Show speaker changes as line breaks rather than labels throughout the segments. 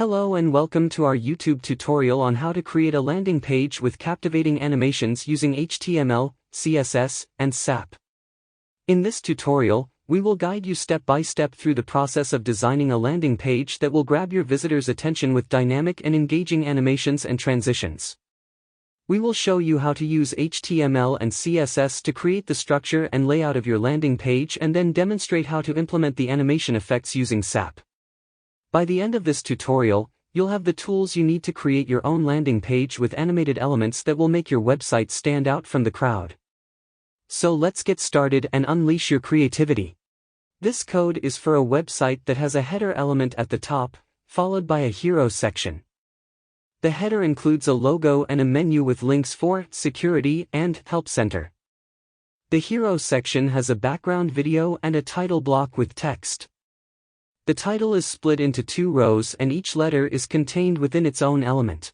Hello and welcome to our YouTube tutorial on how to create a landing page with captivating animations using HTML, CSS, and GSAP. In this tutorial, we will guide you step by step through the process of designing a landing page that will grab your visitors' attention with dynamic and engaging animations and transitions. We will show you how to use HTML and CSS to create the structure and layout of your landing page and then demonstrate how to implement the animation effects using GSAP. By the end of this tutorial, you'll have the tools you need to create your own landing page with animated elements that will make your website stand out from the crowd. So let's get started and unleash your creativity. This code is for a website that has a header element at the top, followed by a hero section. The header includes a logo and a menu with links for security and help center. The hero section has a background video and a title block with text. The title is split into 2 rows and each letter is contained within its own element.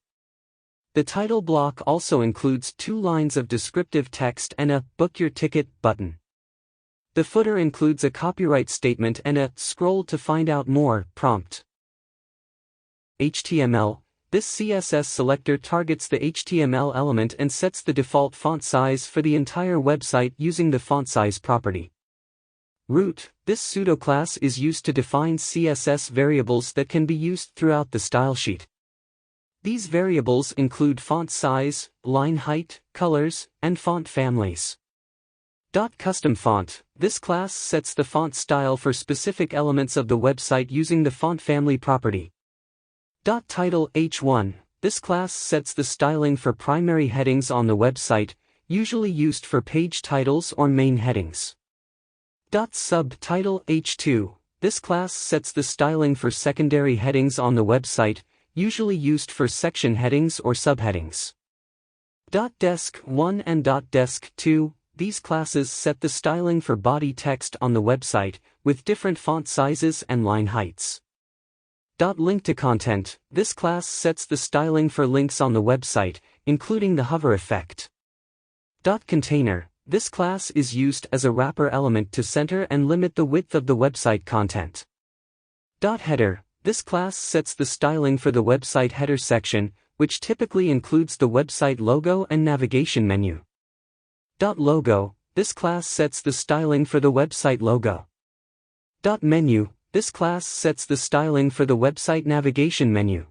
The title block also includes 2 lines of descriptive text and a "Book Your Ticket" button. The footer includes a copyright statement and a "Scroll to find out more" prompt. HTML. This CSS selector targets the HTML element and sets the default font size for the entire website using the font size property. Root. This pseudo-class is used to define CSS variables that can be used throughout the style sheet. These variables include font size, line height, colors, and font families. Custom font. This class sets the font style for specific elements of the website using the font family property. Title H1. This class sets the styling for primary headings on the website, usually used for page titles or main headings. Subtitle H2. This class sets the styling for secondary headings on the website, usually used for section headings or subheadings. Desk1 and Desk2. These classes set the styling for body text on the website, with different font sizes and line heights. Link to content. This class sets the styling for links on the website, including the hover effect. Container. This class is used as a wrapper element to center and limit the width of the website content. Header. This class sets the styling for the website header section, which typically includes the website logo and navigation menu. Logo. This class sets the styling for the website logo. Menu. This class sets the styling for the website navigation menu.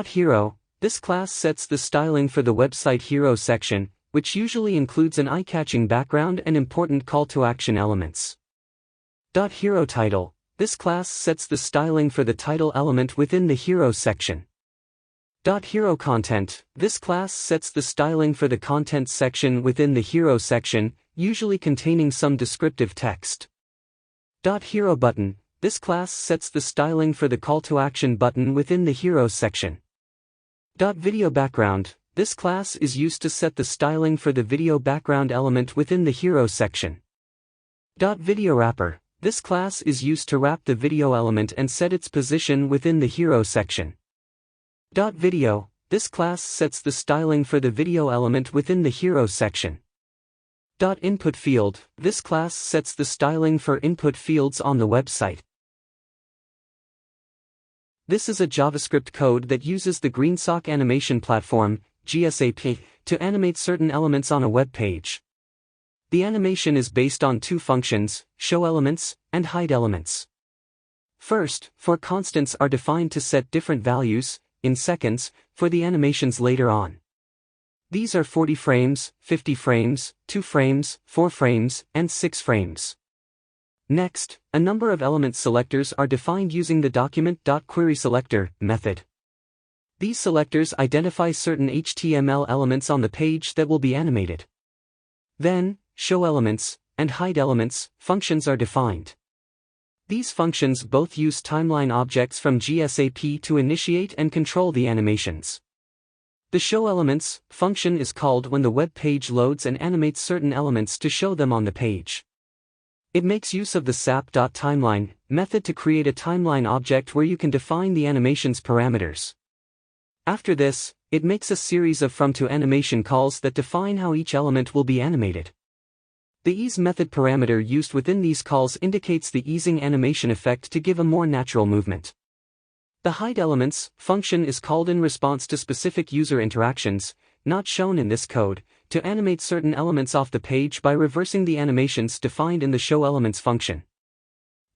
Hero. This class sets the styling for the website hero section, which usually includes an eye-catching background and important call-to-action elements. Hero title. This class sets the styling for the title element within the hero section. Hero content. This class sets the styling for the content section within the hero section, usually containing some descriptive text. Hero button. This class sets the styling for the call-to-action button within the hero section. Video background. This class is used to set the styling for the video background element within the hero section. Video wrapper. This class is used to wrap the video element and set its position within the hero section. Video. This class sets the styling for the video element within the hero section. Input field. This class sets the styling for input fields on the website. This is a JavaScript code that uses the GreenSock Animation Platform, GSAP, to animate certain elements on a web page. The animation is based on 2 functions, show elements, and hide elements. First, for constants are defined to set different values, in seconds, for the animations later on. These are 40 frames, 50 frames, 2 frames, 4 frames, and 6 frames. Next, a number of element selectors are defined using the document.querySelector method. These selectors identify certain HTML elements on the page that will be animated. Then, show elements and hide elements functions are defined. These functions both use timeline objects from GSAP to initiate and control the animations. The show elements function is called when the web page loads and animates certain elements to show them on the page. It makes use of the sap.timeline method to create a timeline object where you can define the animation's parameters. After this, it makes a series of from-to-animation calls that define how each element will be animated. The ease method parameter used within these calls indicates the easing animation effect to give a more natural movement. The hide elements function is called in response to specific user interactions, not shown in this code, to animate certain elements off the page by reversing the animations defined in the show elements function.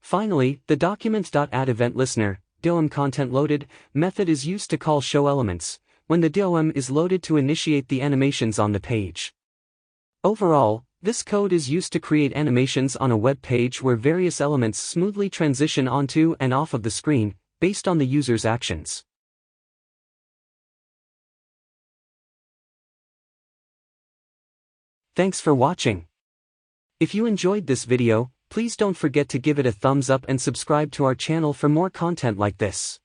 Finally, the document.addEventListener (DOM content loaded) method is used to call show elements when the DOM is loaded to initiate the animations on the page. Overall, this code is used to create animations on a web page where various elements smoothly transition onto and off of the screen, based on the user's actions. Thanks for watching. If you enjoyed this video, please don't forget to give it a thumbs up and subscribe to our channel for more content like this.